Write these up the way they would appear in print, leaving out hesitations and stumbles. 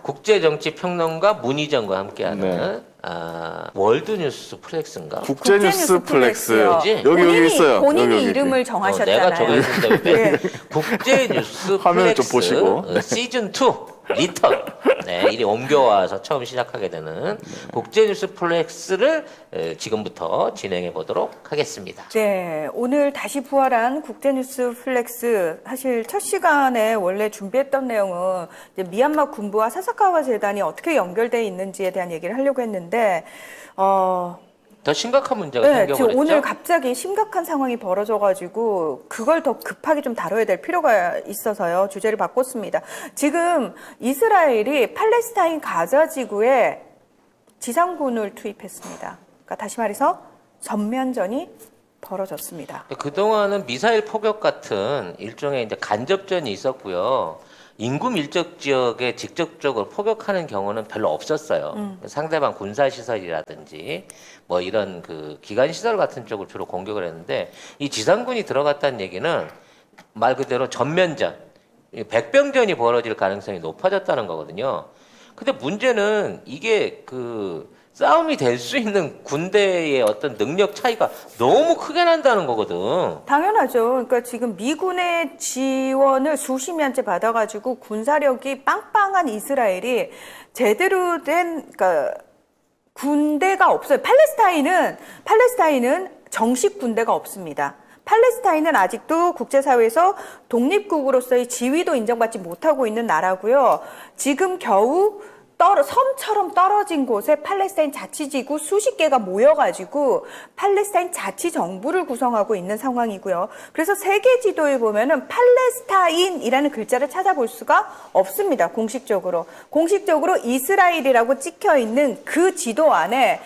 국제정치평론가 문희정과 함께하는 월드뉴스 플렉스인가? 국제뉴스 플렉스. 그치? 여기 있어요. 본인이 여기. 이름을 정하셨잖아요. 내가 적어 있는데 왜? 네. 국제뉴스 화면을 좀 플렉스 보시고. 시즌 2 리턴. 네, 이리 옮겨와서 처음 시작하게 되는 국제뉴스 플렉스를 지금부터 진행해 보도록 하겠습니다. 네, 오늘 다시 부활한 국제뉴스 플렉스. 사실 첫 시간에 원래 준비했던 내용은 이제 미얀마 군부와 사사카와 재단이 어떻게 연결되어 있는지에 대한 얘기를 하려고 했는데, 더 심각한 문제가 네, 생겨버렸죠. 지금 오늘 갑자기 심각한 상황이 벌어져가지고 그걸 더 급하게 좀 다뤄야 될 필요가 있어서요. 주제를 바꿨습니다. 지금 이스라엘이 팔레스타인 가자 지구에 지상군을 투입했습니다. 그러니까 다시 말해서 전면전이 벌어졌습니다. 그동안은 미사일 포격 같은 일종의 이제 간접전이 있었고요. 인구 밀접 지역에 직접적으로 포격하는 경우는 별로 없었어요. 상대방 군사시설이라든지 뭐 이런 그 기관시설 같은 쪽을 주로 공격을 했는데 이 지상군이 들어갔다는 얘기는 말 그대로 전면전, 백병전이 벌어질 가능성이 높아졌다는 거거든요. 근데 문제는 이게 그 싸움이 될 수 있는 군대의 어떤 능력 차이가 너무 크게 난다는 거거든. 당연하죠. 그러니까 지금 미군의 지원을 수십 년째 받아가지고 군사력이 빵빵한 이스라엘이 제대로 된, 그러니까 군대가 없어요. 팔레스타인은 정식 군대가 없습니다. 팔레스타인은 아직도 국제사회에서 독립국으로서의 지위도 인정받지 못하고 있는 나라고요. 지금 겨우 섬처럼 떨어진 곳에 팔레스타인 자치지구 수십 개가 모여가지고 팔레스타인 자치정부를 구성하고 있는 상황이고요. 그래서 세계 지도에 보면은 팔레스타인이라는 글자를 찾아볼 수가 없습니다. 공식적으로 이스라엘이라고 찍혀 있는 그 지도 안에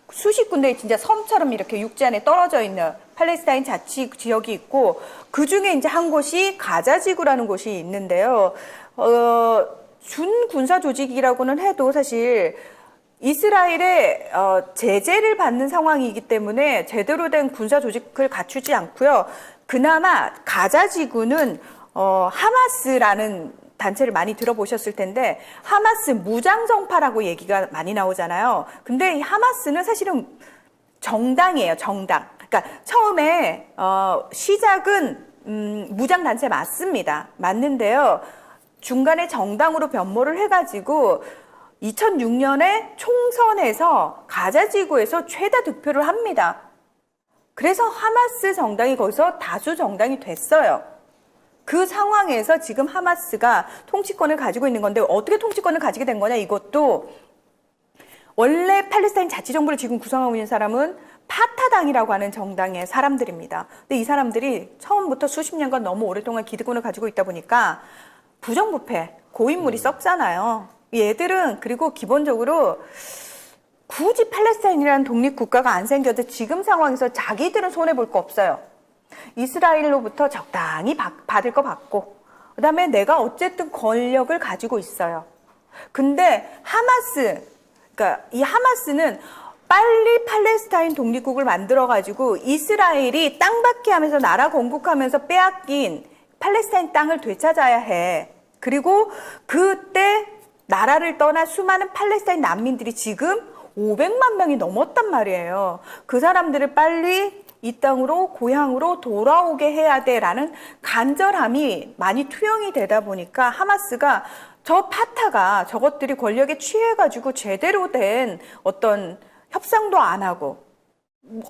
수십 군데의 진짜 섬처럼 이렇게 육지 안에 떨어져 있는 팔레스타인 자치 지역이 있고 그 중에 이제 한 곳이 가자지구라는 곳이 있는데요. 준군사 조직이라고는 해도 사실 이스라엘의 제재를 받는 상황이기 때문에 제대로 된 군사 조직을 갖추지 않고요. 그나마 가자지구는 하마스라는 단체를 많이 들어보셨을 텐데 하마스 무장정파라고 얘기가 많이 나오잖아요. 근데 이 하마스는 사실은 정당이에요. 정당. 그러니까 처음에 시작은 무장단체 맞습니다. 맞는데요. 중간에 정당으로 변모를 해가지고 2006년에 총선에서 가자지구에서 최다 득표를 합니다. 그래서 하마스 정당이 거기서 다수 정당이 됐어요. 그 상황에서 지금 하마스가 통치권을 가지고 있는 건데 어떻게 통치권을 가지게 된 거냐 이것도 원래 팔레스타인 자치정부를 지금 구성하고 있는 사람은 파타당이라고 하는 정당의 사람들입니다. 근데 이 사람들이 처음부터 수십 년간 너무 오랫동안 기득권을 가지고 있다 보니까 부정부패, 고인물이 썩잖아요. 얘들은 그리고 기본적으로 굳이 팔레스타인이라는 독립국가가 안 생겨도 지금 상황에서 자기들은 손해볼 거 없어요. 이스라엘로부터 적당히 받을 거 받고 그다음에 내가 어쨌든 권력을 가지고 있어요. 근데 그러니까 이 하마스는 빨리 팔레스타인 독립국을 만들어가지고 이스라엘이 땅받기 하면서 나라 건국하면서 빼앗긴 팔레스타인 땅을 되찾아야 해. 그리고 그때 나라를 떠나 수많은 팔레스타인 난민들이 지금 500만 명이 넘었단 말이에요. 그 사람들을 빨리 이 땅으로 고향으로 돌아오게 해야 돼라는 간절함이 많이 투영이 되다 보니까 하마스가 저 파타가 저것들이 권력에 취해가지고 제대로 된 어떤 협상도 안 하고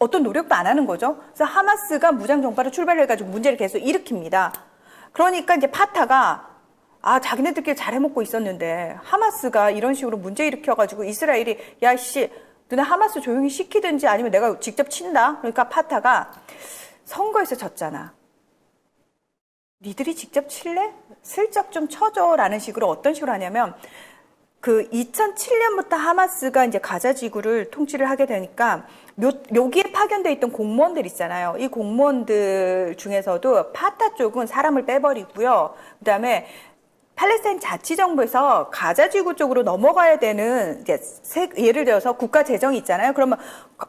어떤 노력도 안 하는 거죠. 그래서 하마스가 무장정파를 출발해가지고 문제를 계속 일으킵니다. 그러니까 이제 파타가 자기네들끼리 잘 해먹고 있었는데 하마스가 이런 식으로 문제 일으켜가지고 이스라엘이 야 씨 너네 하마스 조용히 시키든지 아니면 내가 직접 친다. 그러니까 파타가 선거에서 졌잖아. 니들이 직접 칠래? 슬쩍 좀 쳐줘라는 식으로 어떤 식으로 하냐면 그 2007년부터 하마스가 이제 가자 지구를 통치를 하게 되니까 여기에 파견돼 있던 공무원들 있잖아요. 이 공무원들 중에서도 파타 쪽은 사람을 빼버리고요. 그다음에 팔레스타인 자치정부에서 가자지구 쪽으로 넘어가야 되는 이제 예를 들어서 국가 재정이 있잖아요. 그러면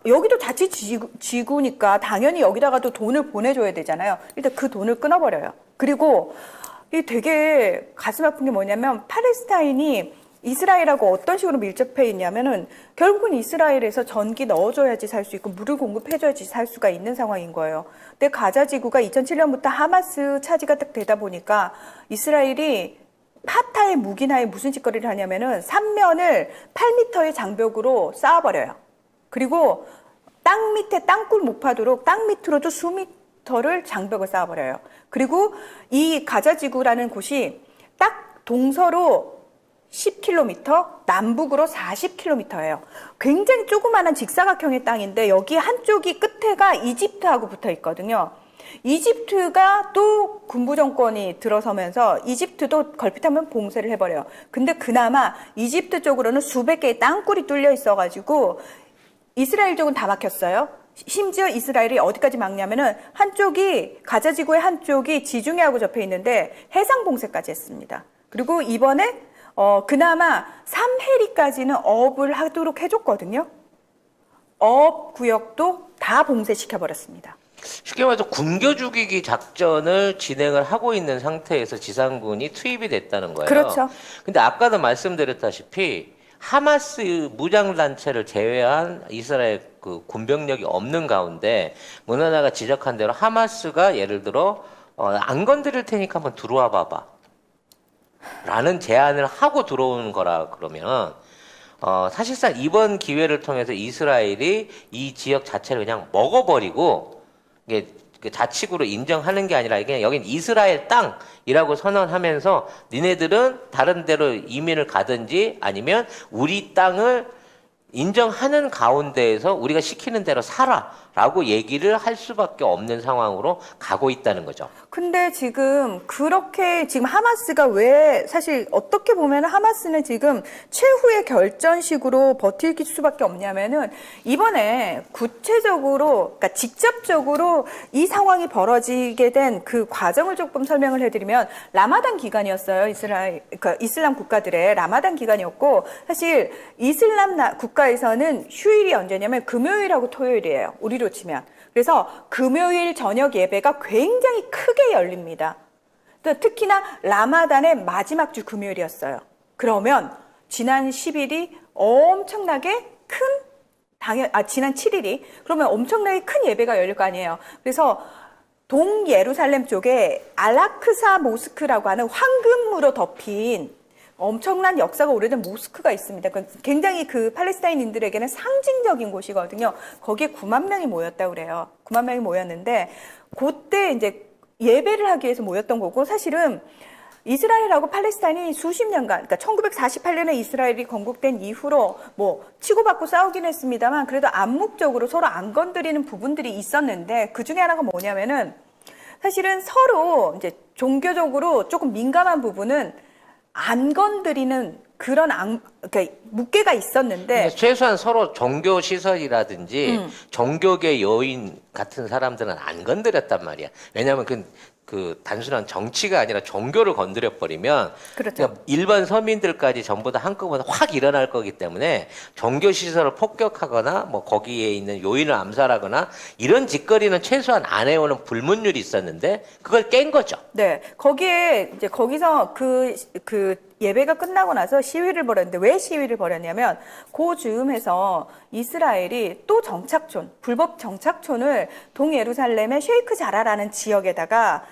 여기도 자치지구니까 당연히 여기다가도 돈을 보내줘야 되잖아요. 일단 그 돈을 끊어버려요. 그리고 이 되게 가슴 아픈 게 뭐냐면 팔레스타인이 이스라엘하고 어떤 식으로 밀접해 있냐면은 결국은 이스라엘에서 전기 넣어줘야지 살 수 있고 물을 공급해줘야지 살 수가 있는 상황인 거예요. 근데 가자 지구가 2007년부터 하마스 차지가 딱 되다 보니까 이스라엘이 파타의 무기나에 무슨 짓거리를 하냐면은 3면을 8m의 장벽으로 쌓아버려요. 그리고 땅 밑에 땅굴 못 파도록 땅 밑으로도 수미터를 장벽을 쌓아버려요. 그리고 이 가자 지구라는 곳이 딱 동서로 10km, 남북으로 40km예요. 굉장히 조그마한 직사각형의 땅인데 여기 한쪽이 끝에가 이집트하고 붙어 있거든요. 이집트가 또 군부 정권이 들어서면서 이집트도 걸핏하면 봉쇄를 해버려요. 근데 그나마 이집트 쪽으로는 수백 개의 땅굴이 뚫려 있어가지고 이스라엘 쪽은 다 막혔어요. 심지어 이스라엘이 어디까지 막냐면은 한쪽이 가자지구의 한쪽이 지중해하고 접해 있는데 해상 봉쇄까지 했습니다. 그리고 이번에 그나마 3해리까지는 어업을 하도록 해줬거든요. 어업 구역도 다 봉쇄시켜버렸습니다. 쉽게 말해서 굶겨 죽이기 작전을 진행을 하고 있는 상태에서 지상군이 투입이 됐다는 거예요. 그렇죠. 근데 아까도 말씀드렸다시피 하마스 무장단체를 제외한 이스라엘 그 군병력이 없는 가운데 문하나가 지적한 대로 하마스가 예를 들어 안 건드릴 테니까 한번 들어와 봐봐 라는 제안을 하고 들어오는 거라 그러면 사실상 이번 기회를 통해서 이스라엘이 이 지역 자체를 그냥 먹어버리고 이게 자치구로 인정하는 게 아니라 그냥 여긴 이스라엘 땅이라고 선언하면서 니네들은 다른 데로 이민을 가든지 아니면 우리 땅을 인정하는 가운데에서 우리가 시키는 대로 살아라고 얘기를 할 수밖에 없는 상황으로 가고 있다는 거죠. 근데 지금 그렇게 지금 하마스가 왜 사실 어떻게 보면 하마스는 지금 최후의 결전식으로 버틸 수밖에 없냐면은 이번에 구체적으로 그러니까 직접적으로 이 상황이 벌어지게 된 그 과정을 조금 설명을 해드리면 라마단 기간이었어요. 그러니까 이슬람 국가들의 라마단 기간이었고 사실 이슬람 국가에서는 휴일이 언제냐면 금요일하고 토요일이에요. 우리로 치면. 그래서 금요일 저녁 예배가 굉장히 크게 열립니다. 특히나 라마단의 마지막 주 금요일이었어요. 그러면 지난 10일이 엄청나게 지난 7일이 그러면 엄청나게 큰 예배가 열릴 거 아니에요. 그래서 동예루살렘 쪽에 알라크사 모스크라고 하는 황금으로 덮인 엄청난 역사가 오래된 모스크가 있습니다. 굉장히 그 팔레스타인인들에게는 상징적인 곳이거든요. 거기에 9만 명이 모였다고 그래요. 9만 명이 모였는데 그때 이제 예배를 하기 위해서 모였던 거고 사실은 이스라엘하고 팔레스타인이 수십 년간, 그러니까 1948년에 이스라엘이 건국된 이후로 뭐 치고받고 싸우긴 했습니다만 그래도 암묵적으로 서로 안 건드리는 부분들이 있었는데 그 중에 하나가 뭐냐면은 사실은 서로 이제 종교적으로 조금 민감한 부분은 안 건드리는 그런 그러니까 묵계가 있었는데 최소한 서로 종교 시설이라든지 종교계 여인 같은 사람들은 안 건드렸단 말이야. 왜냐하면 그 단순한 정치가 아니라 종교를 건드려 버리면 그렇죠. 그러니까 일반 서민들까지 전부 다 한꺼번에 확 일어날 거기 때문에 종교 시설을 폭격하거나 뭐 거기에 있는 요인을 암살하거나 이런 짓거리는 최소한 안 해오는 불문율이 있었는데 그걸 깬 거죠. 네, 거기서 그 예배가 끝나고 나서 시위를 벌였는데 왜 시위를 벌였냐면 그 즈음에서 이스라엘이 또 불법 정착촌을 동예루살렘의 셰이크 자라라는 지역에다가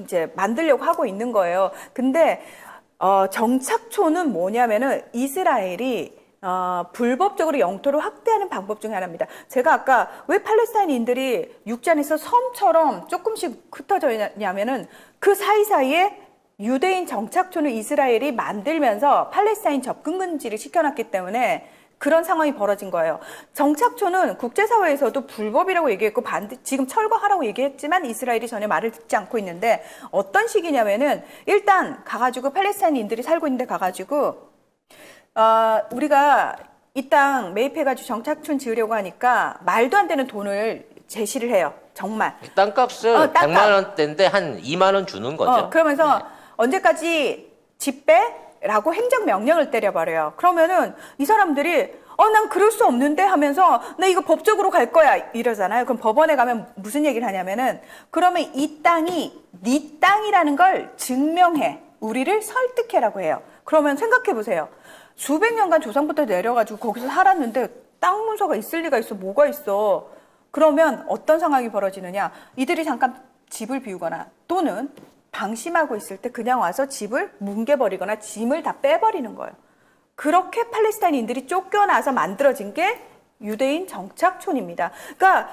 이제 만들려고 하고 있는 거예요. 근데 정착촌은 뭐냐면은 이스라엘이 불법적으로 영토를 확대하는 방법 중에 하나입니다. 제가 아까 왜 팔레스타인인들이 육지안에서 섬처럼 조금씩 흩어져 있냐면은 그 사이사이에 유대인 정착촌을 이스라엘이 만들면서 팔레스타인 접근 금지를 시켜놨기 때문에 그런 상황이 벌어진 거예요. 정착촌은 국제사회에서도 불법이라고 얘기했고 지금 철거하라고 얘기했지만 이스라엘이 전혀 말을 듣지 않고 있는데 어떤 식이냐면은 일단 가가지고 팔레스타인인들이 살고 있는데 가가지고 우리가 이 땅 매입해가지고 정착촌 지으려고 하니까 말도 안 되는 돈을 제시를 해요. 정말. 땅값을 100만 원대인데 한 2만 원 주는 거죠. 그러면서 언제까지 집배라고 행정명령을 때려버려요. 그러면은 이 사람들이 난 그럴 수 없는데 하면서 나 이거 법적으로 갈 거야 이러잖아요. 그럼 법원에 가면 무슨 얘기를 하냐면은 그러면 이 땅이 네 땅이라는 걸 증명해. 우리를 설득해라고 해요. 그러면 생각해 보세요. 수백 년간 조상부터 내려가지고 거기서 살았는데 땅 문서가 있을 리가 있어? 뭐가 있어? 그러면 어떤 상황이 벌어지느냐? 이들이 잠깐 집을 비우거나 또는 방심하고 있을 때 그냥 와서 집을 뭉개버리거나 짐을 다 빼버리는 거예요. 그렇게 팔레스타인인들이 쫓겨나서 만들어진 게 유대인 정착촌입니다. 그러니까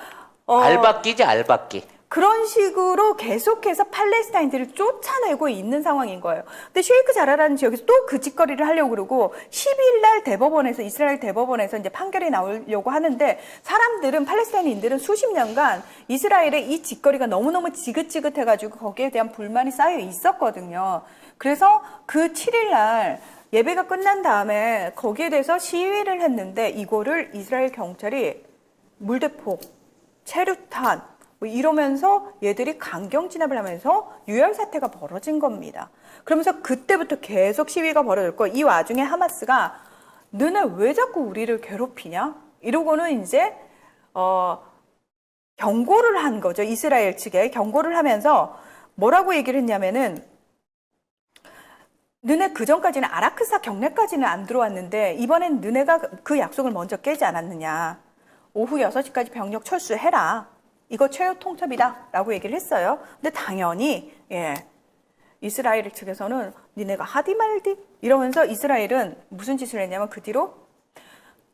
알박기지 알박기. 그런 식으로 계속해서 팔레스타인들을 쫓아내고 있는 상황인 거예요. 근데 쉐이크 자라라는 지역에서 또 그 짓거리를 하려고 그러고 10일 날 대법원에서 이스라엘 대법원에서 이제 판결이 나오려고 하는데 사람들은 팔레스타인인들은 수십 년간 이스라엘의 이 짓거리가 너무너무 지긋지긋해가지고 거기에 대한 불만이 쌓여 있었거든요. 그래서 그 7일 날 예배가 끝난 다음에 거기에 대해서 시위를 했는데 이거를 이스라엘 경찰이 물대포, 체류탄 뭐 이러면서 얘들이 강경 진압을 하면서 유혈 사태가 벌어진 겁니다. 그러면서 그때부터 계속 시위가 벌어졌고 이 와중에 하마스가 너네 왜 자꾸 우리를 괴롭히냐? 이러고는 이제 경고를 한 거죠. 이스라엘 측에 경고를 하면서 뭐라고 얘기를 했냐면은 너네 그전까지는 아라크사 경내까지는 안 들어왔는데 이번엔 너네가 그 약속을 먼저 깨지 않았느냐. 오후 6시까지 병력 철수해라. 이거 최후 통첩이다 라고 얘기를 했어요. 근데 당연히 이스라엘 측에서는 니네가 하디 말디 이러면서 이스라엘은 무슨 짓을 했냐면 그 뒤로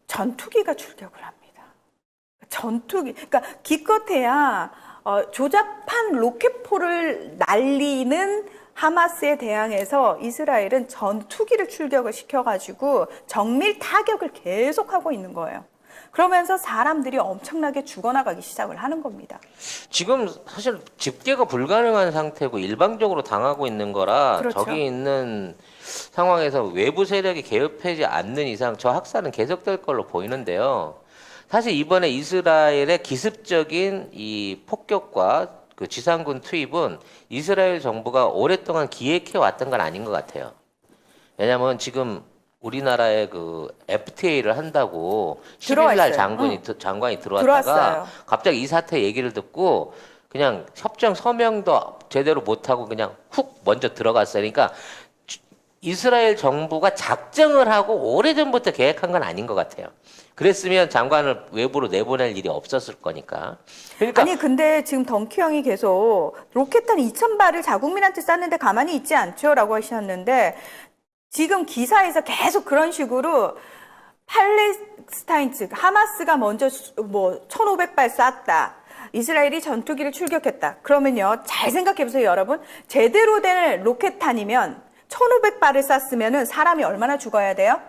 전투기가 출격을 합니다. 전투기, 그러니까 기껏해야 조잡한 로켓포를 날리는 하마스에 대항해서 이스라엘은 전투기를 출격을 시켜가지고 정밀 타격을 계속하고 있는 거예요. 그러면서 사람들이 엄청나게 죽어나가기 시작을 하는 겁니다. 지금 사실 집계가 불가능한 상태고 일방적으로 당하고 있는 거라 그렇죠. 저기 있는 상황에서 외부 세력이 개입하지 않는 이상 저 학살은 계속될 걸로 보이는데요. 사실 이번에 이스라엘의 기습적인 이 폭격과 그 지상군 투입은 이스라엘 정부가 오랫동안 기획해 왔던 건 아닌 것 같아요. 왜냐하면 지금 우리나라에 그 FTA를 한다고 10일 날 장관이 들어왔다가 들어왔어요. 갑자기 이 사태 얘기를 듣고 그냥 협정 서명도 제대로 못하고 그냥 훅 먼저 들어갔어요. 그러니까 이스라엘 정부가 작정을 하고 오래전부터 계획한 건 아닌 것 같아요. 그랬으면 장관을 외부로 내보낼 일이 없었을 거니까. 그러니까 아니 근데 지금 덩키 형이 계속 로켓탄 2,000발을 자국민한테 쐈는데 가만히 있지 않죠? 라고 하셨는데 지금 기사에서 계속 그런 식으로 팔레스타인 측 하마스가 먼저 1,500발 쐈다. 이스라엘이 전투기를 출격했다. 그러면요. 잘 생각해 보세요, 여러분. 제대로 된 로켓탄이면 1,500발을 쐈으면은 사람이 얼마나 죽어야 돼요?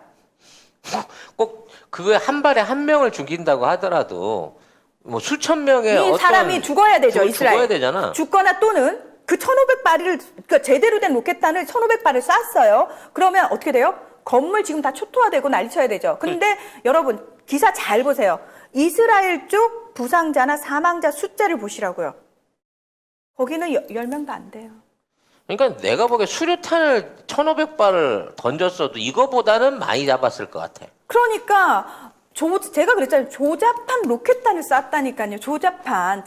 꼭 그거에 한 발에 한 명을 죽인다고 하더라도 뭐 수천 명의 이 어떤 사람이 죽어야 되죠, 이스라엘. 죽어야 되잖아. 죽거나 또는 그 1,500발을 그러니까 제대로 된 로켓탄을 1,500발을 쐈어요. 그러면 어떻게 돼요? 건물 지금 다 초토화되고 난리쳐야 되죠. 근데 여러분 기사 잘 보세요. 이스라엘 쪽 부상자나 사망자 숫자를 보시라고요. 거기는 10명도 안 돼요. 그러니까 내가 보기에 수류탄을 1,500발을 던졌어도 이거보다는 많이 잡았을 것 같아. 그러니까 제가 그랬잖아요. 조잡한 로켓탄을 쐈다니까요. 조잡한.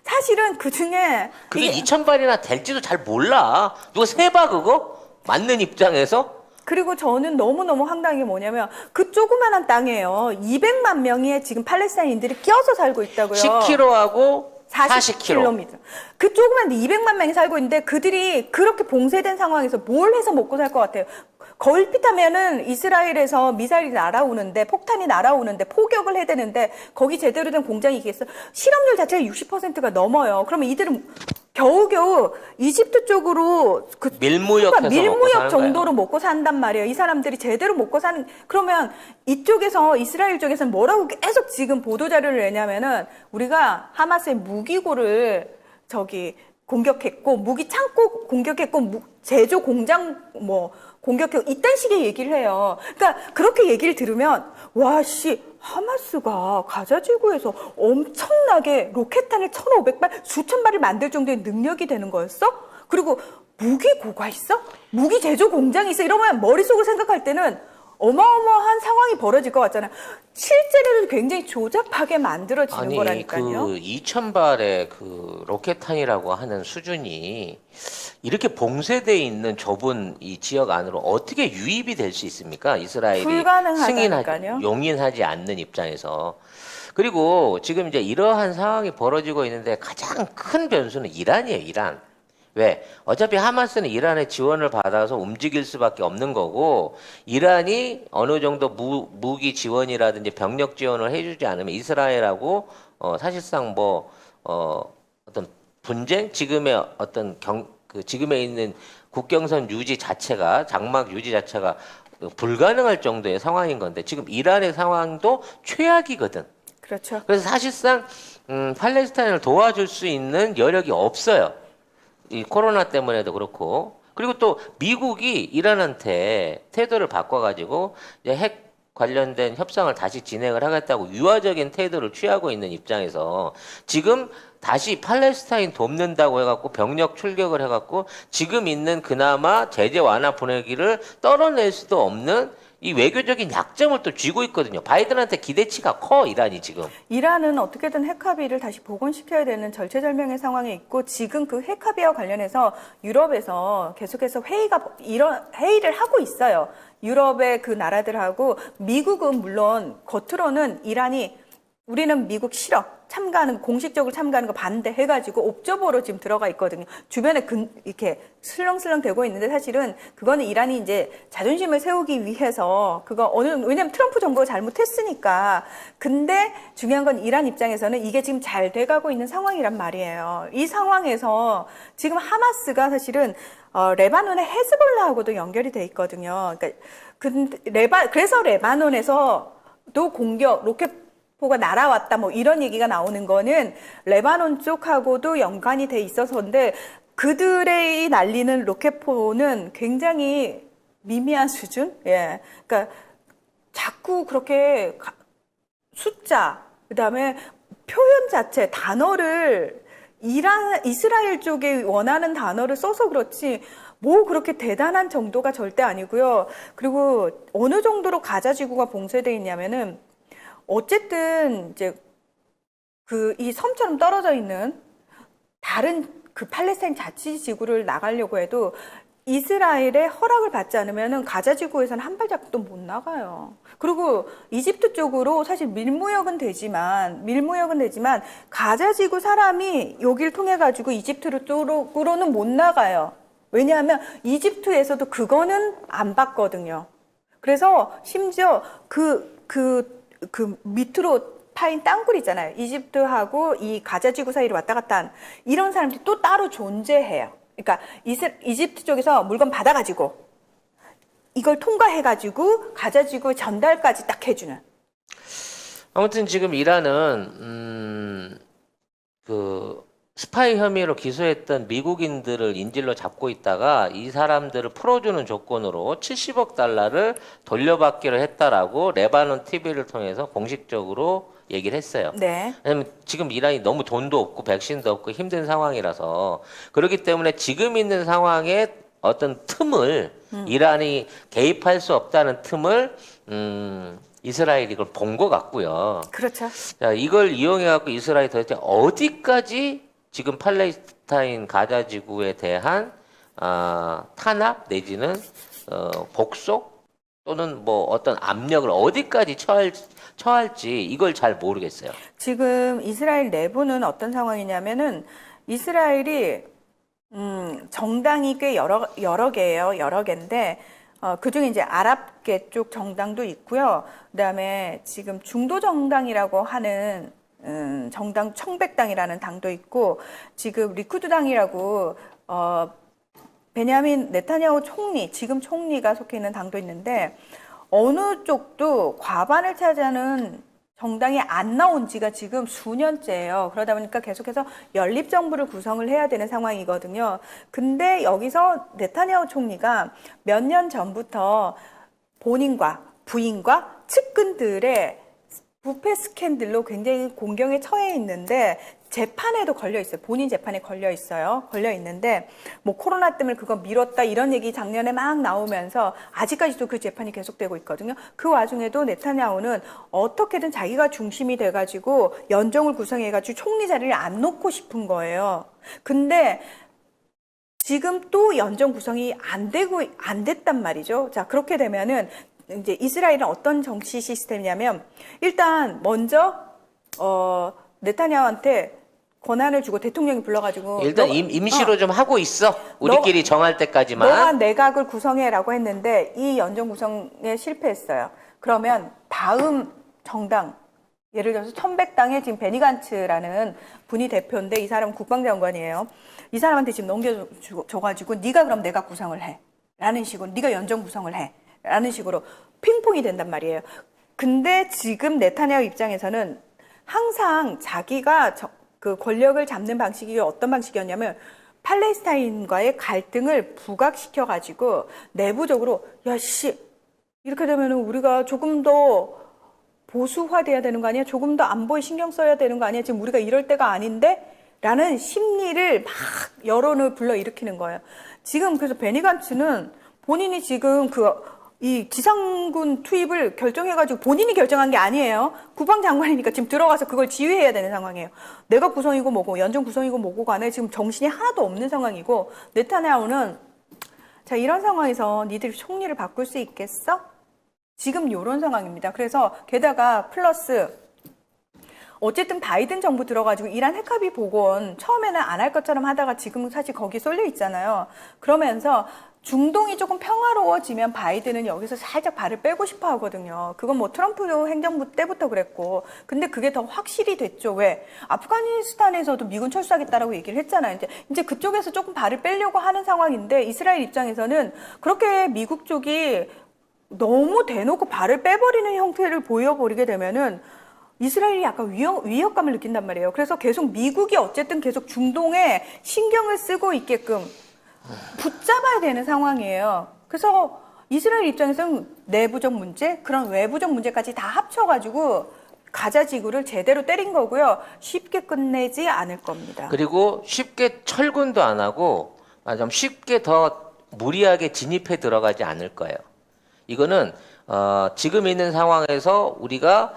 사실은 그중에 그게 2,000발이나 될지도 잘 몰라. 누가 세봐 그거? 맞는 입장에서? 그리고 저는 너무너무 황당한 게 뭐냐면 그 조그만한 땅에요. 200만 명의 지금 팔레스타인인들이 껴서 살고 있다고요. 10km하고 40km. 그 조그만 데 200만 명이 살고 있는데 그들이 그렇게 봉쇄된 상황에서 뭘 해서 먹고 살 것 같아요. 걸핏하면은 이스라엘에서 미사일이 날아오는데 폭탄이 날아오는데 포격을 해야 되는데 거기 제대로 된 공장이 있겠어? 실업률 자체가 60%가 넘어요. 그러면 이들은 겨우겨우 이집트 쪽으로 밀무역해서 밀무역 정도로 먹고 산단 말이에요. 이 사람들이 제대로 먹고 사는 그러면 이쪽에서 이스라엘 쪽에서는 뭐라고 계속 지금 보도 자료를 내냐면은 우리가 하마스의 무기고를 공격했고 무기 창고 공격했고 제조 공장 공격했고 이딴 식의 얘기를 해요. 그러니까 그렇게 얘기를 들으면 하마스가 가자 지구에서 엄청나게 로켓탄을 1,500발 수천 발을 만들 정도의 능력이 되는 거였어? 그리고 무기고가 있어? 무기 제조 공장이 있어? 이러면 머릿속으로 생각할 때는 어마어마한 상황이 벌어질 것 같잖아요. 실제로는 굉장히 조잡하게 만들어지는 거라니까요. 그 2,000발의 그 로켓탄이라고 하는 수준이 이렇게 봉쇄돼 있는 좁은 이 지역 안으로 어떻게 유입이 될 수 있습니까? 이스라엘이 불가능하다니까요. 용인하지 않는 입장에서. 그리고 지금 이제 이러한 상황이 벌어지고 있는데 가장 큰 변수는 이란이에요, 이란. 왜? 어차피 하마스는 이란의 지원을 받아서 움직일 수밖에 없는 거고, 이란이 어느 정도 무기 지원이라든지 병력 지원을 해주지 않으면 이스라엘하고 사실상 어떤 분쟁, 지금의 어떤 지금에 있는 국경선 유지 자체가, 장막 유지 자체가 불가능할 정도의 상황인 건데, 지금 이란의 상황도 최악이거든. 그렇죠. 그래서 사실상 팔레스타인을 도와줄 수 있는 여력이 없어요. 이 코로나 때문에도 그렇고. 그리고 또 미국이 이란한테 태도를 바꿔가지고 이제 핵 관련된 협상을 다시 진행을 하겠다고 유화적인 태도를 취하고 있는 입장에서 지금 다시 팔레스타인 돕는다고 해갖고 병력 출격을 해갖고 지금 있는 그나마 제재 완화 분위기를 떨어낼 수도 없는 이 외교적인 약점을 또 쥐고 있거든요. 바이든한테 기대치가 커, 이란이 지금. 이란은 어떻게든 핵 합의를 다시 복원시켜야 되는 절체절명의 상황에 있고, 지금 그 핵 합의와 관련해서 유럽에서 계속해서 회의를 하고 있어요. 유럽의 그 나라들하고. 미국은 물론 겉으로는 이란이 우리는 미국 싫어, 공식적으로 참가하는 거 반대해가지고 옵저버로 지금 들어가 있거든요. 주변에 이렇게 슬렁슬렁 되고 있는데, 사실은 그거는 이란이 이제 자존심을 세우기 위해서 왜냐면 트럼프 정부가 잘못했으니까. 근데 중요한 건 이란 입장에서는 이게 지금 잘 돼가고 있는 상황이란 말이에요. 이 상황에서 지금 하마스가 사실은 레바논의 헤즈볼라하고도 연결이 돼 있거든요. 그래서 레바논에서도 로켓포가 날아왔다, 이런 얘기가 나오는 거는 레바논 쪽하고도 연관이 돼 있어서인데, 그들의 날리는 로켓포는 굉장히 미미한 수준? 예. 그러니까 자꾸 그렇게 숫자, 그 다음에 표현 자체, 단어를 이스라엘 쪽에 원하는 단어를 써서 그렇지, 그렇게 대단한 정도가 절대 아니고요. 그리고 어느 정도로 가자 지구가 봉쇄되어 있냐면은, 어쨌든 이제 이 섬처럼 떨어져 있는 다른 그 팔레스타인 자치지구를 나가려고 해도 이스라엘의 허락을 받지 않으면은 가자 지구에서는 한 발자국도 못 나가요. 그리고 이집트 쪽으로 사실 밀무역은 되지만 가자 지구 사람이 여기를 통해 가지고 이집트 쪽으로는 못 나가요. 왜냐하면 이집트에서도 그거는 안 받거든요. 그래서 심지어 그 밑으로 파인 땅굴 있잖아요. 이집트하고 이 가자지구 사이로 왔다 갔다 한 이런 사람들이 또 따로 존재해요. 그러니까 이집트 쪽에서 물건 받아가지고 이걸 통과해가지고 가자지구 전달까지 딱 해주는. 아무튼 지금 이란은 스파이 혐의로 기소했던 미국인들을 인질로 잡고 있다가 이 사람들을 풀어주는 조건으로 70억 달러를 돌려받기로 했다라고 레바논 TV를 통해서 공식적으로 얘기를 했어요. 네. 왜냐면 지금 이란이 너무 돈도 없고 백신도 없고 힘든 상황이라서, 그렇기 때문에 지금 있는 상황에 어떤 틈을 이란이 개입할 수 없다는 틈을 이스라엘이 이걸 본 것 같고요. 그렇죠. 자, 이걸 이용해 갖고 이스라엘이 도대체 어디까지 지금 팔레스타인 가자 지구에 대한 탄압 내지는 복속 또는 어떤 압력을 어디까지 처할지 이걸 잘 모르겠어요. 지금 이스라엘 내부는 어떤 상황이냐면은 이스라엘이 정당이 꽤 여러 개예요. 여러 개인데 그중에 이제 아랍계 쪽 정당도 있고요. 그다음에 지금 중도 정당이라고 하는 정당 청백당이라는 당도 있고, 지금 리쿠드당이라고 베냐민 네타냐후 지금 총리가 속해 있는 당도 있는데, 어느 쪽도 과반을 차지하는 정당이 안 나온 지가 지금 수년째예요. 그러다 보니까 계속해서 연립정부를 구성을 해야 되는 상황이거든요. 근데 여기서 네타냐후 총리가 몇 년 전부터 본인과 부인과 측근들의 부패 스캔들로 굉장히 공경에 처해 있는데, 재판에도 걸려 있어요. 본인 재판에 걸려 있어요. 걸려 있는데 뭐 코로나 때문에 그거 미뤘다 이런 얘기 작년에 막 나오면서 아직까지도 그 재판이 계속되고 있거든요. 그 와중에도 네타냐후는 어떻게든 자기가 중심이 돼가지고 연정을 구성해가지고 총리 자리를 안 놓고 싶은 거예요. 근데 지금 또 연정 구성이 안 됐단 말이죠. 자, 그렇게 되면은 이제 이스라엘은 어떤 정치 시스템이냐면 일단 먼저 네타냐후한테 권한을 주고 대통령이 불러가지고 일단 임시로 좀 하고 있어. 우리끼리 정할 때까지만. 너가 내각을 구성해라고 했는데 이 연정 구성에 실패했어요. 그러면 다음 정당 예를 들어서 천백당의 지금 베니 간츠라는 분이 대표인데 이 사람은 국방장관이에요. 이 사람한테 지금 넘겨줘가지고 네가 그럼 내각 구성을 해. 라는 식으로 네가 연정 구성을 해. 라는 식으로 핑퐁이 된단 말이에요. 근데 지금 네타냐후 입장에서는 항상 자기가 그 권력을 잡는 방식이 어떤 방식이었냐면 팔레스타인과의 갈등을 부각시켜가지고 내부적으로 야씨 이렇게 되면 우리가 조금 더 보수화돼야 되는 거 아니야? 조금 더 안보에 신경 써야 되는 거 아니야? 지금 우리가 이럴 때가 아닌데? 라는 심리를 막 여론을 불러일으키는 거예요. 지금 그래서 베니 간츠는 본인이 지금 이 지상군 투입을 결정해가지고 본인이 결정한 게 아니에요. 국방장관이니까 지금 들어가서 그걸 지휘해야 되는 상황이에요. 내가 구성이고 뭐고 연정 구성이고 뭐고 간에 지금 정신이 하나도 없는 상황이고 네타냐후는 자 이런 상황에서 니들이 총리를 바꿀 수 있겠어? 지금 이런 상황입니다. 그래서 게다가 플러스 어쨌든 바이든 정부 들어가지고 이란 핵합의 복원 처음에는 안 할 것처럼 하다가 지금 사실 거기 쏠려 있잖아요. 그러면서 중동이 조금 평화로워지면 바이든은 여기서 살짝 발을 빼고 싶어 하거든요. 그건 뭐 트럼프 행정부 때부터 그랬고. 근데 그게 더 확실히 됐죠. 왜? 아프가니스탄에서도 미군 철수하겠다라고 얘기를 했잖아요. 이제 그쪽에서 조금 발을 빼려고 하는 상황인데 이스라엘 입장에서는 그렇게 미국 쪽이 너무 대놓고 발을 빼버리는 형태를 보여버리게 되면은 이스라엘이 약간 위협감을 느낀단 말이에요. 그래서 계속 미국이 어쨌든 계속 중동에 신경을 쓰고 있게끔 붙잡아야 되는 상황이에요. 그래서 이스라엘 입장에서는 내부적 문제, 그런 외부적 문제까지 다 합쳐가지고 가자 지구를 제대로 때린 거고요. 쉽게 끝내지 않을 겁니다. 그리고 쉽게 철군도 안 하고 좀 쉽게 더 무리하게 진입해 들어가지 않을 거예요. 이거는 지금 있는 상황에서 우리가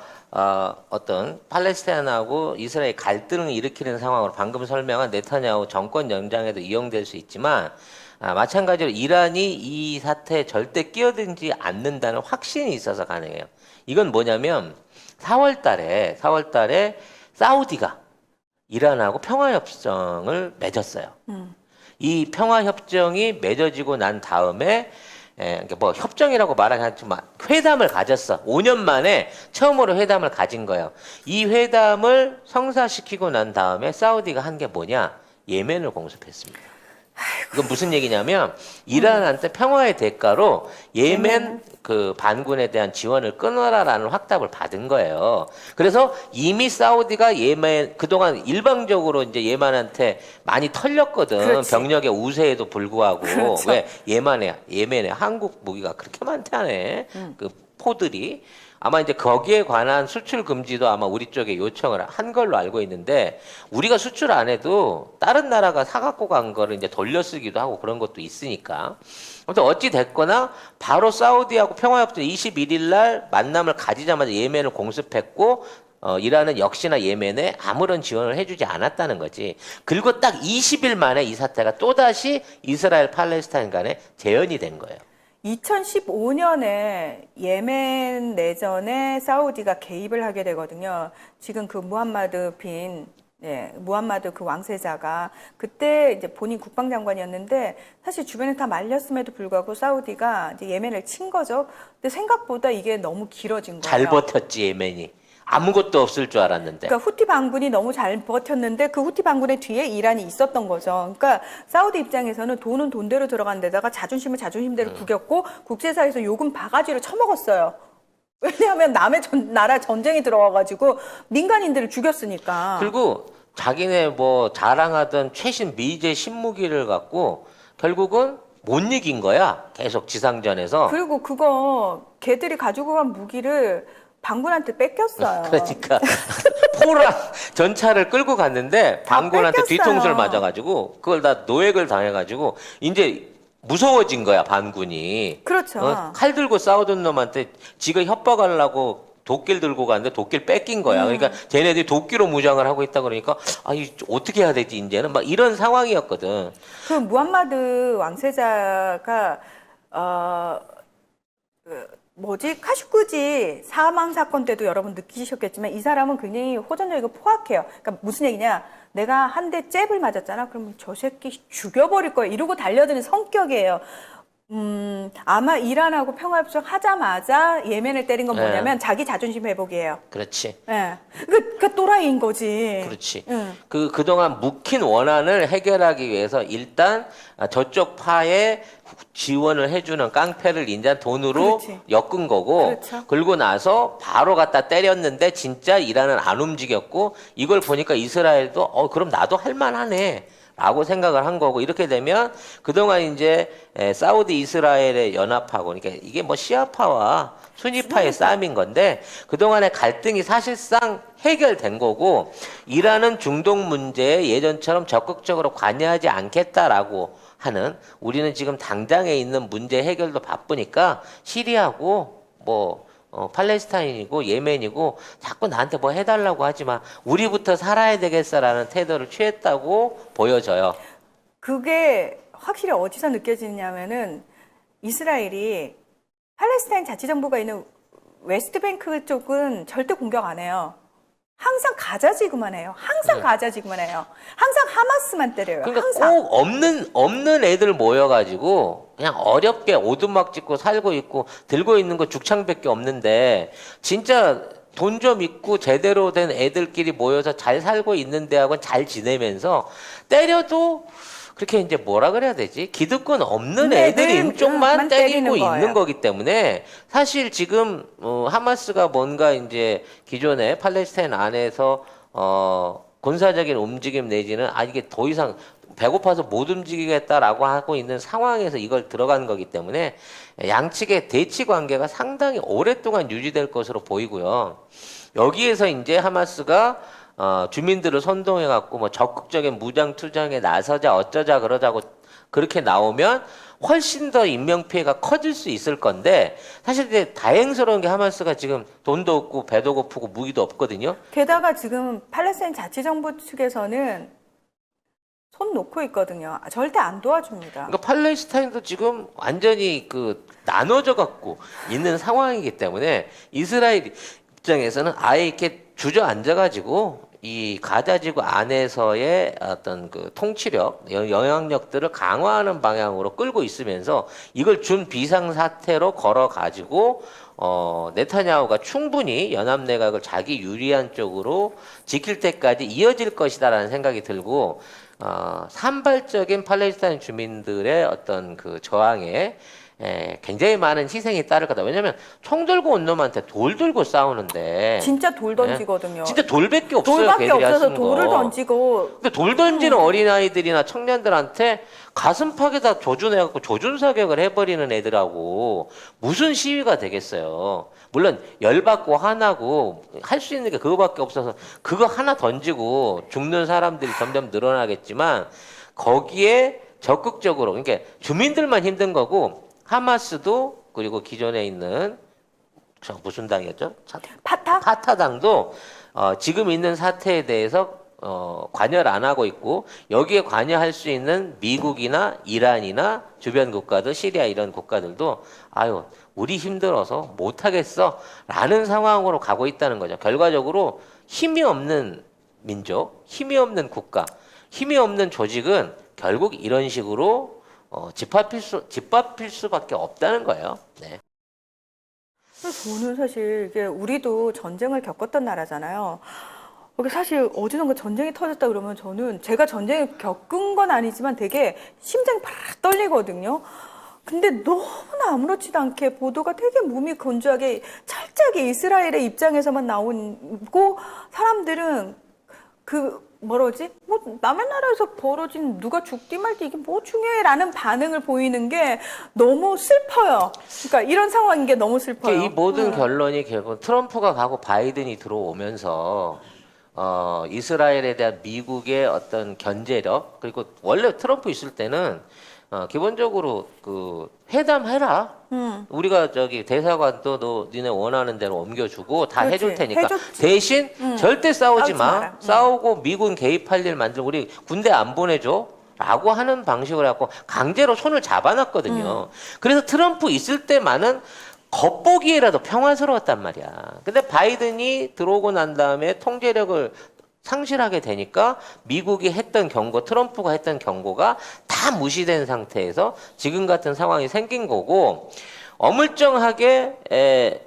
어떤 팔레스타인하고 이스라엘 갈등을 일으키는 상황으로 방금 설명한 네타냐후 정권 연장에도 이용될 수 있지만 마찬가지로 이란이 이 사태에 절대 끼어들지 않는다는 확신이 있어서 가능해요. 이건 뭐냐면 4월 달에 사우디가 이란하고 평화협정을 맺었어요. 이 평화협정이 맺어지고 난 다음에 뭐 협정이라고 말하긴 하지만 회담을 가졌어. 5년 만에 처음으로 회담을 가진 거예요. 이 회담을 성사시키고 난 다음에 사우디가 한 게 뭐냐? 예멘을 공습했습니다. 이건 무슨 얘기냐면 이란한테 평화의 대가로 예멘 그 반군에 대한 지원을 끊어라라는 확답을 받은 거예요. 그래서 이미 사우디가 예멘 그동안 일방적으로 이제 예멘한테 많이 털렸거든. 그렇지. 병력의 우세에도 불구하고 그렇죠. 왜 예멘에 한국 무기가 그렇게 많다네. 그 포들이 아마 이제 거기에 관한 수출 금지도 아마 우리 쪽에 요청을 한 걸로 알고 있는데 우리가 수출 안 해도 다른 나라가 사갖고 간 거를 이제 돌려쓰기도 하고 그런 것도 있으니까. 아무튼 어찌 됐거나 바로 사우디하고 평화협정 21일 날 만남을 가지자마자 예멘을 공습했고 이란은 역시나 예멘에 아무런 지원을 해주지 않았다는 거지. 그리고 딱 20일 만에 이 사태가 또다시 이스라엘 팔레스타인 간에 재현이 된 거예요. 2015년에 예멘 내전에 사우디가 개입을 하게 되거든요. 지금 그 무함마드 그 왕세자가 그때 이제 본인 국방장관이었는데 사실 주변에 다 말렸음에도 불구하고 사우디가 이제 예멘을 친 거죠. 근데 생각보다 이게 너무 길어진 거예요. 잘 버텼지 예멘이. 아무것도 없을 줄 알았는데. 그러니까 후티 반군이 너무 잘 버텼는데 그 후티 반군의 뒤에 이란이 있었던 거죠. 그러니까 사우디 입장에서는 돈은 돈대로 들어간 데다가 자존심을 자존심대로 구겼고 국제사회에서 요금 바가지로 쳐먹었어요. 왜냐하면 남의 나라 전쟁이 들어와가지고 민간인들을 죽였으니까. 그리고 자기네 뭐 자랑하던 최신 미제 신무기를 갖고 결국은 못 이긴 거야. 계속 지상전에서. 그리고 그거 걔들이 가지고 간 무기를 반군한테 뺏겼어요. 그러니까 포랑 전차를 끌고 갔는데 반군한테 뺏겼어요. 뒤통수를 맞아가지고 그걸 다 노획을 당해가지고 이제 무서워진 거야 반군이. 그렇죠. 칼 들고 싸우던 놈한테 지가 협박하려고 도끼를 들고 갔는데 도끼를 뺏긴 거야. 그러니까 쟤네들이 도끼로 무장을 하고 있다 그러니까 이 어떻게 해야 되지 이제는 막 이런 상황이었거든. 그 무함마드 왕세자가 카슈쿠지 사망 사건 때도 여러분 느끼셨겠지만 이 사람은 굉장히 호전적이고 포악해요. 그러니까 무슨 얘기냐? 내가 한 대 잽을 맞았잖아. 그러면 저 새끼 죽여버릴 거야. 이러고 달려드는 성격이에요. 아마 이란하고 평화협정 하자마자 예멘을 때린 건 뭐냐면 자기 자존심 회복이에요. 그렇지. 예. 그 또라이인 거지. 그렇지. 응. 그동안 묵힌 원한을 해결하기 위해서 일단 저쪽 파에 지원을 해주는 깡패를 인자 돈으로 그렇지. 엮은 거고, 그렇죠. 그러고 나서 바로 갖다 때렸는데 진짜 이란은 안 움직였고, 이걸 보니까 이스라엘도 그럼 나도 할만하네. 라고 생각을 한 거고, 이렇게 되면 그동안 이제 사우디 이스라엘의 연합하고, 그러니까 이게 뭐 시아파와 수니파의 싸움인 건데, 그동안의 갈등이 사실상 해결된 거고, 이란은 중동 문제에 예전처럼 적극적으로 관여하지 않겠다라고 하는, 우리는 지금 당장에 있는 문제 해결도 바쁘니까 시리아고 팔레스타인이고 예멘이고 자꾸 나한테 뭐 해달라고 하지만 우리부터 살아야 되겠어라는 태도를 취했다고 보여져요. 그게 확실히 어디서 느껴지냐면은 이스라엘이 팔레스타인 자치정부가 있는 웨스트뱅크 쪽은 절대 공격 안 해요. 항상 가자 지구만 해요. 항상 가자 지구만 해요. 항상 하마스만 때려요. 그러니까 항상. 꼭 없는 애들 모여가지고 그냥 어렵게 오두막 짓고 살고 있고 들고 있는 거 죽창밖에 없는데 진짜 돈 좀 있고 제대로 된 애들끼리 모여서 잘 살고 있는 데하고는 잘 지내면서 때려도 그렇게 이제 뭐라 그래야 되지? 기득권 없는 애들이 인쪽만 때리고 있는 거기 때문에 사실 지금 하마스가 뭔가 이제 기존에 팔레스타인 안에서 군사적인 움직임 내지는 이게 더 이상 배고파서 못 움직이겠다라고 하고 있는 상황에서 이걸 들어간 거기 때문에 양측의 대치 관계가 상당히 오랫동안 유지될 것으로 보이고요. 여기에서 이제 하마스가 주민들을 선동해갖고 뭐 적극적인 무장 투쟁에 나서자 어쩌자 그러자고 그렇게 나오면 훨씬 더 인명피해가 커질 수 있을 건데 사실 이제 다행스러운 게 하마스가 지금 돈도 없고 배도 고프고 무기도 없거든요. 게다가 지금 팔레스타인 자치정부 측에서는 손 놓고 있거든요. 절대 안 도와줍니다. 그러니까 팔레스타인도 지금 완전히 나눠져 갖고 있는 상황이기 때문에 이스라엘 입장에서는 아예 이렇게 주저앉아 가지고 이 가자지구 안에서의 어떤 통치력, 영향력들을 강화하는 방향으로 끌고 있으면서 이걸 준 비상사태로 걸어 가지고 네타냐후가 충분히 연합 내각을 자기 유리한 쪽으로 지킬 때까지 이어질 것이다라는 생각이 들고 산발적인 팔레스타인 주민들의 어떤 저항에 굉장히 많은 희생이 따를 거다. 왜냐면 총 들고 온 놈한테 돌 들고 싸우는데 진짜 돌 던지거든요. 진짜 돌밖에 없어요. 돌밖에 걔들이 없어서 하시는 돌을 거. 던지고. 근데 돌 던지는 어린아이들이나 청년들한테 가슴팍에다 조준해갖고 조준사격을 해버리는 애들하고 무슨 시위가 되겠어요. 물론 열받고 화나고 할 수 있는 게 그거밖에 없어서 그거 하나 던지고 죽는 사람들이 점점 늘어나겠지만 거기에 적극적으로 그러니까 주민들만 힘든 거고 하마스도 그리고 기존에 있는 무슨 당이었죠? 파타당도 지금 있는 사태에 대해서 관여를 안 하고 있고 여기에 관여할 수 있는 미국이나 이란이나 주변 국가들 시리아 이런 국가들도 우리 힘들어서 못하겠어 라는 상황으로 가고 있다는 거죠. 결과적으로 힘이 없는 민족, 힘이 없는 국가, 힘이 없는 조직은 결국 이런 식으로 짓밟힐 수밖에 없다는 거예요. 네. 저는 사실 이게 우리도 전쟁을 겪었던 나라잖아요. 사실 어디선가 전쟁이 터졌다 그러면 저는 제가 전쟁을 겪은 건 아니지만 되게 심장이 팍 떨리거든요. 근데 너무나 아무렇지도 않게 보도가 되게 몸이 건조하게 철저하게 이스라엘의 입장에서만 나오고 사람들은 남의 나라에서 벌어진 누가 죽디 말디 이게 뭐 중요해 라는 반응을 보이는 게 너무 슬퍼요. 그러니까 이런 상황인 게 너무 슬퍼요. 이 모든 결론이 결국 트럼프가 가고 바이든이 들어오면서 이스라엘에 대한 미국의 어떤 견제력 그리고 원래 트럼프 있을 때는 기본적으로 그 회담해라. 우리가 저기 대사관도 너 니네 원하는 대로 옮겨주고 다 그렇지. 해줄 테니까 해줬지. 대신 절대 싸우지 싸우지 마. 마라. 싸우고 미군 개입할 일 만들고 우리 군대 안 보내줘. 라고 하는 방식으로 해갖고 강제로 손을 잡아놨거든요. 그래서 트럼프 있을 때만은 겉보기에라도 평화스러웠단 말이야. 근데 바이든이 들어오고 난 다음에 통제력을 상실하게 되니까 미국이 했던 경고, 트럼프가 했던 경고가 다 무시된 상태에서 지금 같은 상황이 생긴 거고 어물쩡하게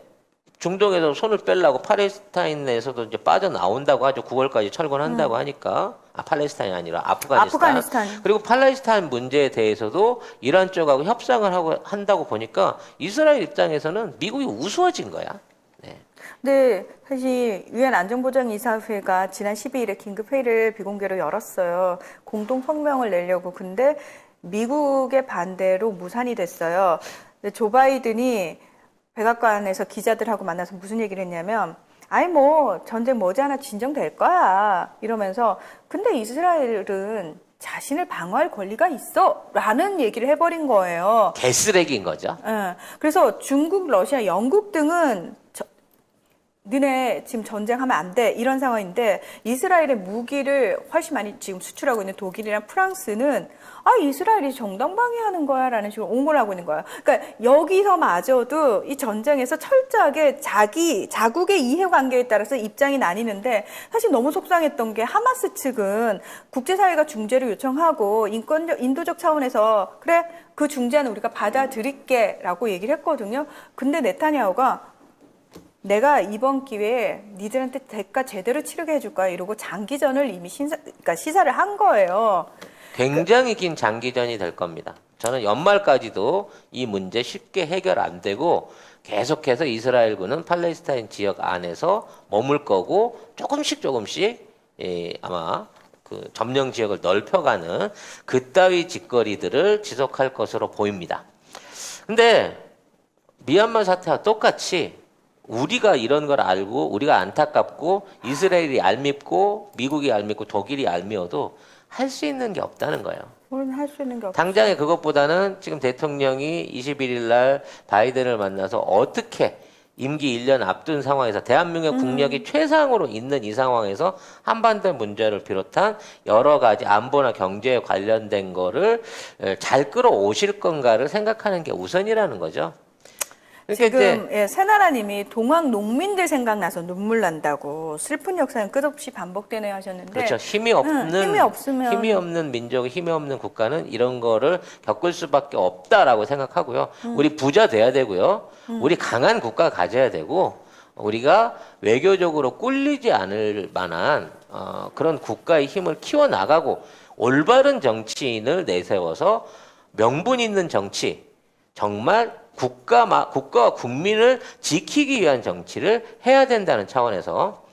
중동에서 손을 빼려고 팔레스타인에서도 이제 빠져나온다고 하죠. 9월까지 철거한다고 하니까. 팔레스타인이 아니라 아프가니스탄. 그리고 팔레스타인 문제에 대해서도 이란 쪽하고 협상을 한다고 보니까 이스라엘 입장에서는 미국이 우스워진 거야. 네. 근데 사실 유엔 안전보장이사회가 지난 12일에 긴급회의를 비공개로 열었어요. 공동 성명을 내려고. 근데 미국의 반대로 무산이 됐어요. 근데 조 바이든이 백악관에서 기자들하고 만나서 무슨 얘기를 했냐면 아니 뭐 전쟁 머지않아 진정될 거야 이러면서 근데 이스라엘은 자신을 방어할 권리가 있어 라는 얘기를 해버린 거예요. 개쓰레기인 거죠. 예. 그래서 중국, 러시아, 영국 등은 너네 지금 전쟁하면 안 돼 이런 상황인데 이스라엘의 무기를 훨씬 많이 지금 수출하고 있는 독일이랑 프랑스는 이스라엘이 정당방위하는 거야 라는 식으로 옹호를 하고 있는 거야. 그러니까 여기서마저도 이 전쟁에서 철저하게 자국의 이해관계에 따라서 입장이 나뉘는데 사실 너무 속상했던 게 하마스 측은 국제사회가 중재를 요청하고 인도적 차원에서 그래 그 중재는 우리가 받아들일게 라고 얘기를 했거든요. 근데 네타냐후가 내가 이번 기회에 니들한테 대가 제대로 치르게 해줄 거야 이러고 장기전을 이미 그러니까 시사를 한 거예요. 굉장히 긴 장기전이 될 겁니다. 저는 연말까지도 이 문제 쉽게 해결 안 되고 계속해서 이스라엘군은 팔레스타인 지역 안에서 머물 거고 조금씩 아마 그 점령 지역을 넓혀가는 그따위 짓거리들을 지속할 것으로 보입니다. 근데 미얀마 사태와 똑같이 우리가 이런 걸 알고 우리가 안타깝고 이스라엘이 얄밉고 미국이 얄밉고 독일이 얄미워도 할 수 있는 게 없다는 거예요. 우리는 할 수 있는 게 없어. 당장에 그것보다는 지금 대통령이 21일 날 바이든을 만나서 어떻게 임기 1년 앞둔 상황에서 대한민국 국력이 최상으로 있는 이 상황에서 한반도 문제를 비롯한 여러 가지 안보나 경제에 관련된 거를 잘 끌어오실 건가를 생각하는 게 우선이라는 거죠. 지금 새나라님이 동학 농민들 생각나서 눈물 난다고 슬픈 역사는 끝없이 반복되네요 하셨는데 그렇죠. 힘이 없는 민족, 힘이 없는 국가는 이런 거를 겪을 수밖에 없다라고 생각하고요. 우리 부자 돼야 되고요. 우리 강한 국가 가져야 되고 우리가 외교적으로 꿀리지 않을 만한 그런 국가의 힘을 키워나가고 올바른 정치인을 내세워서 명분 있는 정치, 정말 국가와 국민을 지키기 위한 정치를 해야 된다는 차원에서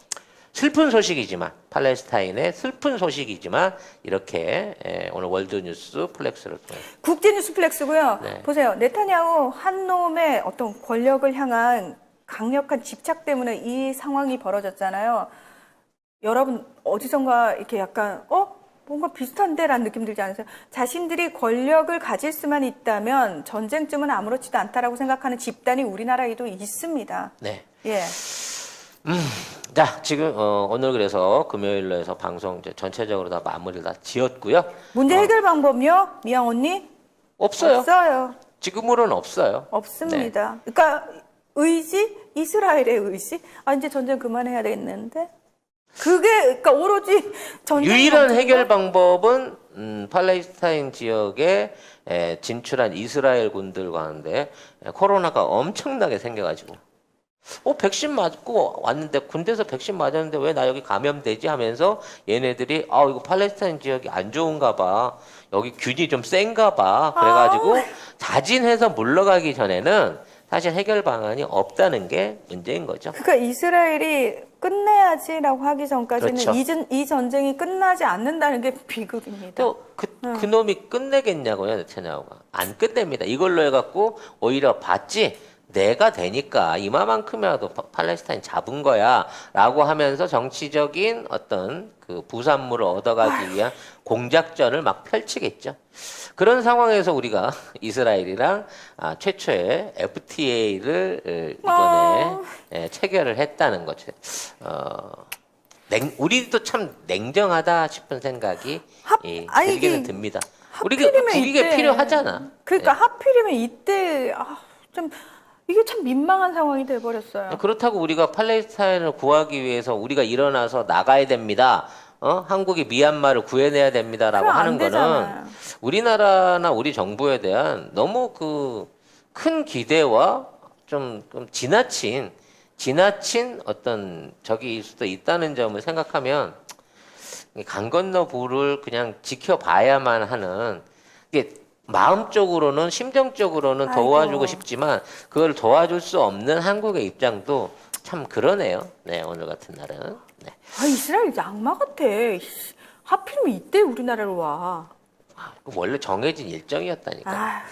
슬픈 소식이지만 팔레스타인의 슬픈 소식이지만 이렇게 오늘 월드뉴스 플렉스를 통해 국제뉴스 플렉스고요. 네. 보세요. 네타냐후 한 놈의 어떤 권력을 향한 강력한 집착 때문에 이 상황이 벌어졌잖아요. 여러분 어디선가 이렇게 약간 뭔가 비슷한데라는 느낌 들지 않으세요? 자신들이 권력을 가질 수만 있다면 전쟁쯤은 아무렇지도 않다라고 생각하는 집단이 우리나라에도 있습니다. 네. 예. 자, 지금 오늘 그래서 금요일로 해서 방송 이제 전체적으로 다 마무리를 다 지었고요. 문제 해결 방법이요? 미영 언니? 없어요. 없어요. 지금으로는 없어요. 없습니다. 그러니까 의지? 이스라엘의 의지? 이제 전쟁 그만해야 되겠는데? 그러니까 오로지 전쟁 유일한 해결 방법은 팔레스타인 지역에 진출한 이스라엘 군들과 하는데 코로나가 엄청나게 생겨가지고 백신 맞고 왔는데 군대에서 백신 맞았는데 왜 나 여기 감염되지 하면서 얘네들이 이거 팔레스타인 지역이 안 좋은가 봐 여기 균이 좀 센가 봐 그래가지고 자진해서 물러가기 전에는 사실 해결 방안이 없다는 게 문제인 거죠. 그러니까 이스라엘이 끝내야지라고 하기 전까지는 그렇죠. 이 전쟁이 끝나지 않는다는 게 비극입니다. 또 그 놈이 끝내겠냐고요, 네타냐후가. 안 끝냅니다. 이걸로 해갖고 오히려 봤지 내가 되니까 이마만큼이라도 팔레스타인 잡은 거야라고 하면서 정치적인 어떤 그 부산물을 얻어가기 위한 공작전을 막 펼치겠죠. 그런 상황에서 우리가 이스라엘이랑 최초의 FTA를 이번에 체결을 했다는 거죠. 우리도 참 냉정하다 싶은 생각이 들기는 듭니다. 우리가 이게 필요하잖아. 그러니까 하필이면 이때 좀 이게 참 민망한 상황이 돼버렸어요. 그렇다고 우리가 팔레스타인을 구하기 위해서 우리가 일어나서 나가야 됩니다. 한국이 미얀마를 구해내야 됩니다라고 그럼 안 하는 거는 되잖아요. 우리나라나 우리 정부에 대한 너무 그 큰 기대와 좀 지나친 어떤 적일 수도 있다는 점을 생각하면 강 건너 불을 그냥 지켜봐야만 하는 이게 마음적으로는 심정적으로는 도와주고 싶지만 그걸 도와줄 수 없는 한국의 입장도 참 그러네요. 네, 오늘 같은 날은. 네. 이스라엘 악마 같아. 하필이면 이때 우리나라로 와. 원래 정해진 일정이었다니까.